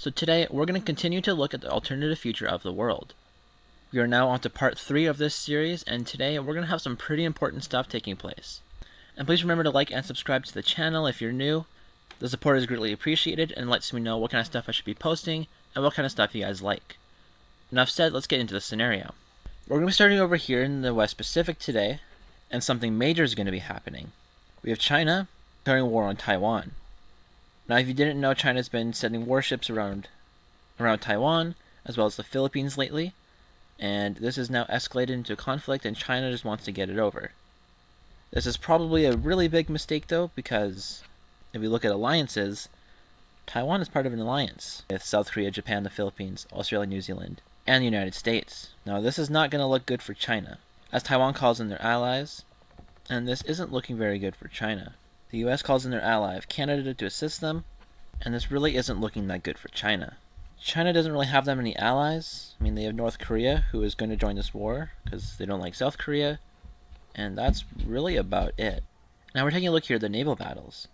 So today, we're going to continue to look at the alternative future of the world. We are now on to part 3 of this series, and today we're going to have some pretty important stuff taking place. And please remember to like and subscribe to the channel if you're new. The support is greatly appreciated and lets me know what kind of stuff I should be posting and what kind of stuff you guys like. Enough said, let's get into the scenario. We're going to be starting over here in the West Pacific today, and something major is going to be happening. We have China declaring war on Taiwan. Now, if you didn't know, China's been sending warships around Taiwan, as well as the Philippines lately, and this has now escalated into a conflict, and China just wants to get it over. This is probably a really big mistake, though, because if we look at alliances, Taiwan is part of an alliance with South Korea, Japan, the Philippines, Australia, New Zealand, and the United States. Now, this is not going to look good for China, as Taiwan calls in their allies, and this isn't looking very good for China. The US calls in their ally of Canada to assist them, and this really isn't looking that good for China. China doesn't really have that many allies. I mean, they have North Korea, who is going to join this war because they don't like South Korea, and that's really about it. Now we're taking a look here at the naval battles.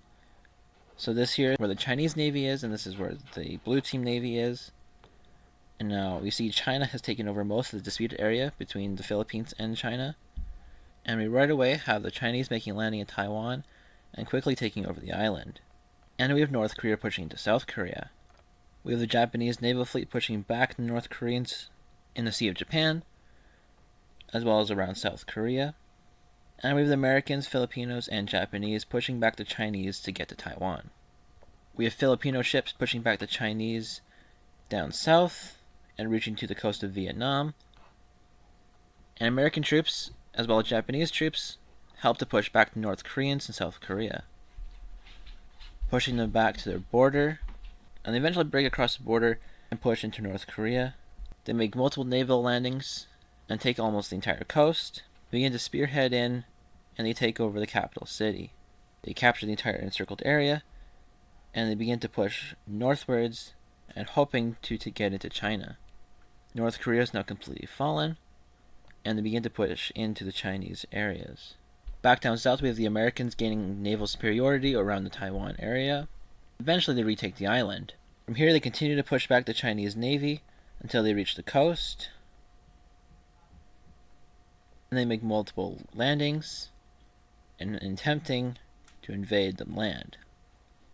So this here where the Chinese Navy is, and this is where the Blue Team Navy is. And now we see China has taken over most of the disputed area between the Philippines and China. And we right away have the Chinese making a landing in Taiwan and quickly taking over the island. And we have North Korea pushing to South Korea. We have the Japanese naval fleet pushing back the North Koreans in the Sea of Japan, as well as around South Korea. And we have the Americans, Filipinos, and Japanese pushing back the Chinese to get to Taiwan. We have Filipino ships pushing back the Chinese down south and reaching to the coast of Vietnam. And American troops, as well as Japanese troops, help to push back the North Koreans in South Korea, pushing them back to their border, and they eventually break across the border and push into North Korea. They make multiple naval landings and take almost the entire coast, begin to spearhead in, and they take over the capital city. They capture the entire encircled area, and they begin to push northwards and hoping to get into China. North Korea is now completely fallen, and they begin to push into the Chinese areas. Back down south, we have the Americans gaining naval superiority around the Taiwan area. Eventually, they retake the island. From here, they continue to push back the Chinese Navy until they reach the coast. And they make multiple landings and attempting to invade the land.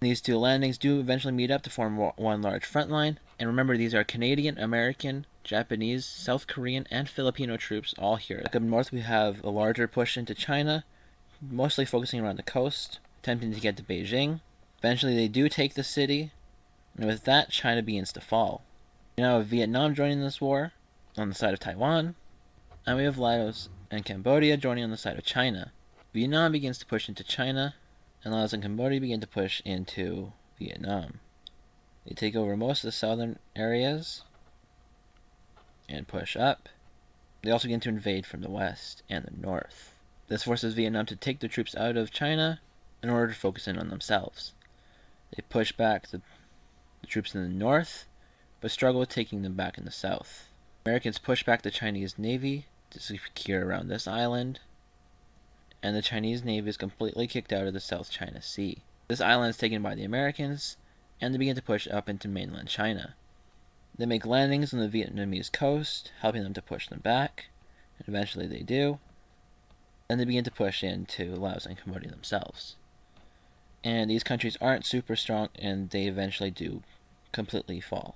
These two landings do eventually meet up to form one large front line. And remember, these are Canadian, American, Japanese, South Korean, and Filipino troops all here. Up north, we have a larger push into China, mostly focusing around the coast, attempting to get to Beijing. Eventually, they do take the city, and with that, China begins to fall. We now have Vietnam joining this war on the side of Taiwan, and we have Laos and Cambodia joining on the side of China. Vietnam begins to push into China, and Laos and Cambodia begin to push into Vietnam. They take over most of the southern areas and push up. They also begin to invade from the west and the north. This forces Vietnam to take the troops out of China in order to focus in on themselves. They push back the troops in the north, but struggle with taking them back in the south. Americans push back the Chinese Navy to secure around this island, and the Chinese Navy is completely kicked out of the South China Sea. This island is taken by the Americans, and they begin to push up into mainland China. They make landings on the Vietnamese coast, helping them to push them back, and eventually they do. Then they begin to push into Laos and Cambodia themselves. And these countries aren't super strong, and they eventually do completely fall.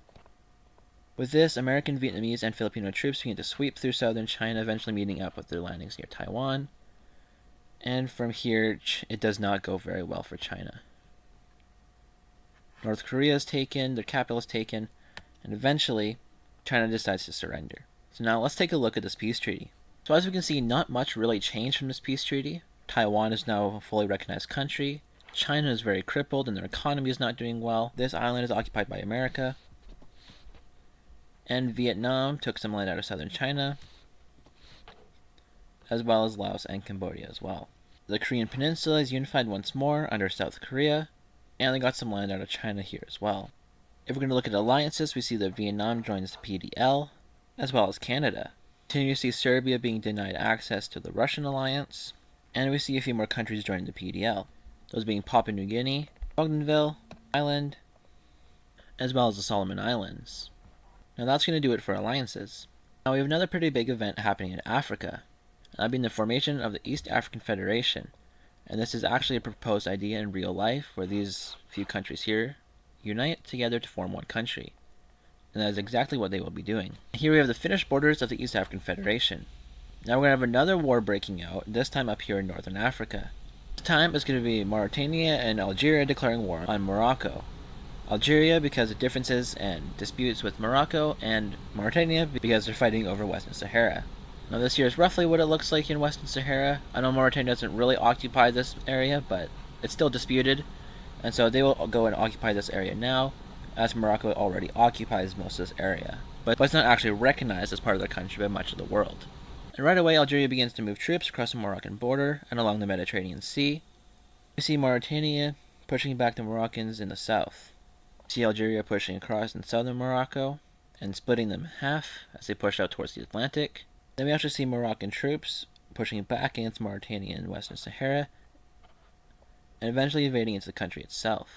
With this, American, Vietnamese, and Filipino troops begin to sweep through southern China, eventually meeting up with their landings near Taiwan. And from here, it does not go very well for China. North Korea is taken, their capital is taken, and eventually, China decides to surrender. So now let's take a look at this peace treaty. So as we can see, not much really changed from this peace treaty. Taiwan is now a fully recognized country. China is very crippled and their economy is not doing well. This island is occupied by America. And Vietnam took some land out of southern China, as well as Laos and Cambodia as well. The Korean Peninsula is unified once more under South Korea, and they got some land out of China here as well. If we're going to look at alliances, we see that Vietnam joins the PDL, as well as Canada. Continue to see Serbia being denied access to the Russian alliance, and we see a few more countries joining the PDL. Those being Papua New Guinea, Bougainville Island, as well as the Solomon Islands. Now that's going to do it for alliances. Now we have another pretty big event happening in Africa, and that being the formation of the East African Federation. And this is actually a proposed idea in real life, where these few countries here unite together to form one country. And that is exactly what they will be doing. Here we have the finished borders of the East African Federation. Now we're going to have another war breaking out, this time up here in Northern Africa. This time it's going to be Mauritania and Algeria declaring war on Morocco. Algeria because of differences and disputes with Morocco, and Mauritania because they're fighting over Western Sahara. Now this here is roughly what it looks like in Western Sahara. I know Mauritania doesn't really occupy this area, but it's still disputed, and so they will go and occupy this area now, as Morocco already occupies most of this area. But it's not actually recognized as part of the country by much of the world. And right away Algeria begins to move troops across the Moroccan border and along the Mediterranean Sea. We see Mauritania pushing back the Moroccans in the south. We see Algeria pushing across in southern Morocco and splitting them in half as they push out towards the Atlantic. Then we actually see Moroccan troops pushing back against Mauritania and Western Sahara, and eventually invading into the country itself.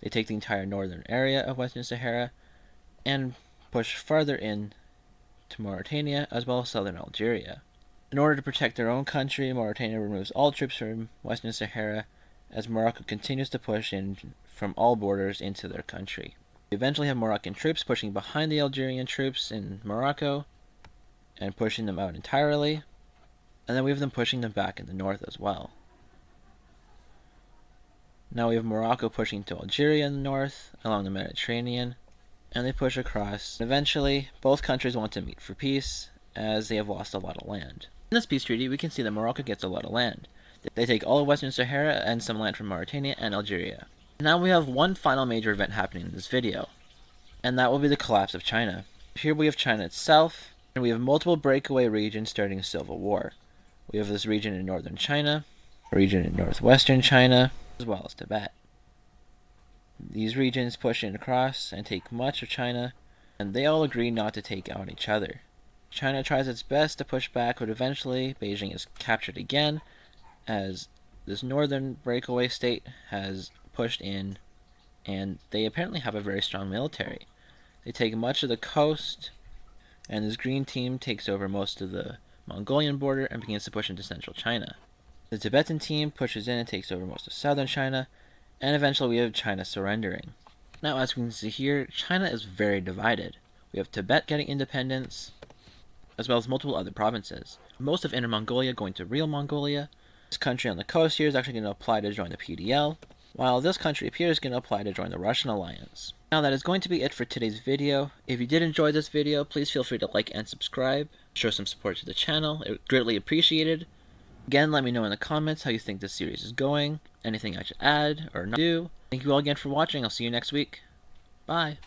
They take the entire northern area of Western Sahara and push farther in to Mauritania as well as southern Algeria. In order to protect their own country, Mauritania removes all troops from Western Sahara as Morocco continues to push in from all borders into their country. We eventually have Moroccan troops pushing behind the Algerian troops in Morocco and pushing them out entirely, and then we have them pushing them back in the north as well. Now we have Morocco pushing to Algeria in the north, along the Mediterranean, and they push across. Eventually, both countries want to meet for peace, as they have lost a lot of land. In this peace treaty, we can see that Morocco gets a lot of land. They take all of Western Sahara and some land from Mauritania and Algeria. Now we have one final major event happening in this video, and that will be the collapse of China. Here we have China itself, and we have multiple breakaway regions starting a civil war. We have this region in northern China, a region in northwestern China, as well as Tibet. These regions push in across and take much of China, and they all agree not to take out each other. China tries its best to push back, but eventually Beijing is captured again, as this northern breakaway state has pushed in, and they apparently have a very strong military. They take much of the coast, and this green team takes over most of the Mongolian border and begins to push into central China. The Tibetan team pushes in and takes over most of southern China, and eventually we have China surrendering. Now, as we can see here, China is very divided. We have Tibet getting independence, as well as multiple other provinces. Most of Inner Mongolia going to Real Mongolia. This country on the coast here is actually going to apply to join the PDL, while this country up here is going to apply to join the Russian alliance. Now that is going to be it for today's video. If you did enjoy this video, please feel free to like and subscribe. Show some support to the channel. It would greatly appreciated. Again, let me know in the comments how you think this series is going, anything I should add or not do. Thank you all again for watching. I'll see you next week. Bye.